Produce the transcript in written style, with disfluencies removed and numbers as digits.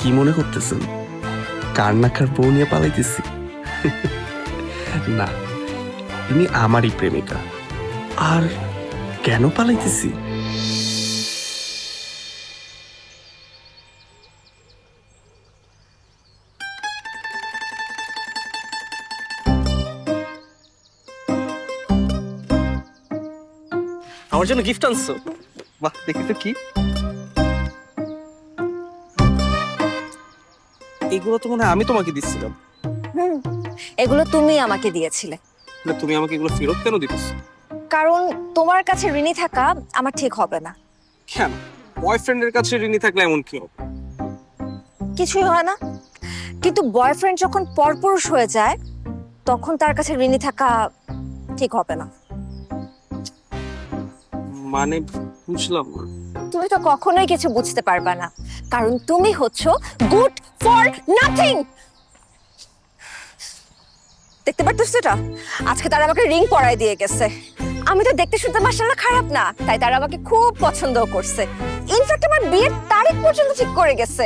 কি মনে করতেছেন? কার না কার বউ নিয়ে পালাইতেছি? না, তুমি আমারই প্রেমিকা। আর কেন পালাইতেছি? আমার জন্য গিফট আনছো? বাহ, দেখি তো কি। এগুলো তো মনে হয় আমি তোমাকে দিচ্ছিলাম। হুম, এগুলো তুমি আমাকে দিয়েছিলে। তুমি আমাকে এগুলো ফেরত কেন দিতেছ? কারণ তোমার কাছে ঋণী থাকা আমার ঠিক হবে না। কেন? বয়ফ্রেন্ডের কাছে ঋণী থাকলে এমন কি হবে? কিছুই হয় না, কিন্তু বয়ফ্রেন্ড যখন পরপুরুষ হয়ে যায় তখন তার কাছে ঋণী থাকা ঠিক হবে না। মানে বুঝলাম না। তুমি তো কখনোই কিছু বুঝতে পারবা না, কারণ তুমি হচ্ছো গুড ফর নাথিং। দেখতে পারতেছো এটা? আজকে তারা আমাকে রিং পরায় দিয়ে গেছে। আমি তো দেখতে শুনতে মাশাআল্লাহ খারাপ না, তাই তারা আমাকে খুব পছন্দ করছে। ইনফ্যাক্ট আমার বিয়ের তারিখ পর্যন্ত ঠিক করে গেছে।